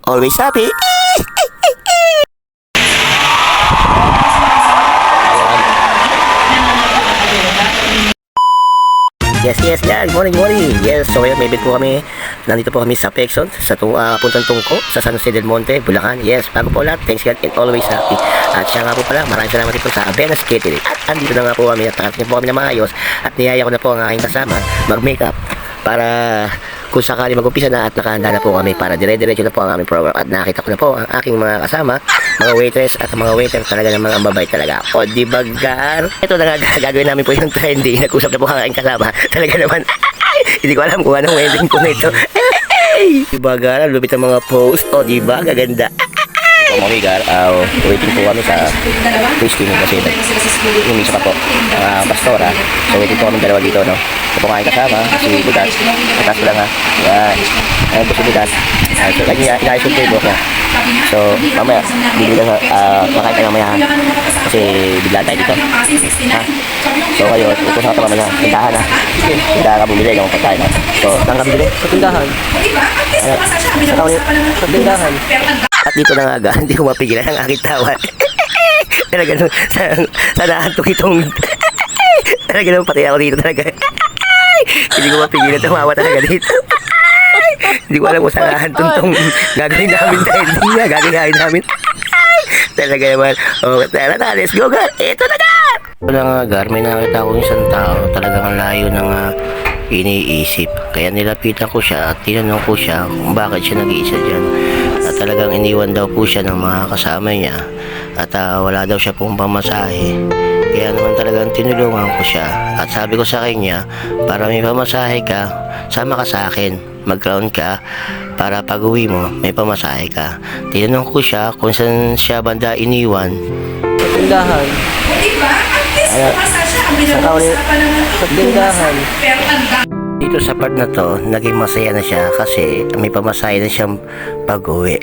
always happy. Yes, yan. Good morning. Yes, so ngayon, maybe po kami, nandito po kami sa Pexon, sa puntang Tungko, sa San Jose del Monte, Bulacan. Yes, bago po lahat, thanks God and always happy. At siya nga po pala, maraming salamat din po sa Abenas Catering. At andito na nga po kami, at nakatingin po kami na maayos, at niyaya ko na po ang aking kasama, mag-makeup, para kung sakali mag-umpisa na at nakahanda na po kami para dire-diretso na po ang aming program. At nakita ko na po ang aking mga kasama, mga waitress at mga waiter talaga ng mga babay talaga. O di ba gar? Ito na nga gagawin namin po yung trending. Nag-usap na po ang aking kasama. Talaga naman, hindi ko alam kung anong wedding ko nito. Di ba gar? Lupit ang mga post. O di ba? Gaganda. Mga gar, waiting po kami sa Christine kasi yung isa pa po, pastora. So waiting po kami dalawa dito, no? Ito po kain kasama, si Budas. Atas ko lang ha. Yan. Ayan po si Budas. So, inayos yung table niya. So, mamaya, bibili na makain ka mamaya ha. Kasi bigla tayo dito. Ha? So, kayo, upo sa mamaya. Tindahan ha. Tindahan ka bumili ng pagkain ha. So, saan ka bibili? Sa tindahan. Sa tindahan. At dito na nga, hindi ko mapigilan ang aking tawa. Talaga nung, sa nahantok itong, talaga nung pati ako dito talaga. Hindi ko mapigilan, tumawa talaga dito. Hindi ko alam kung saan nahantok itong gagawin namin dahil hindi nga gagawin namin. Talaga naman, tara na, let's go gar, ito na gar! Wala nga gar, may nakita ko isang tao, talagang layo ng iniisip. Kaya nilapitan ko siya at tinanong ko siya kung bakit siya nag-iisa dyan. At talagang iniwan daw po siya ng mga kasama niya at wala daw siya pong pamasahe. Kaya naman talagang tinulungan ko siya at sabi ko sa kanya, para may pamasahe ka, sama ka sa akin, mag-ground ka para pag uwi mo may pamasahe ka. Tinanong ko siya kung saan siya banda iniwan. Sa tindahan. Sa tindahan. Dito sa part na to, naging masaya na siya kasi may pamasahe na siyang pag-uwi.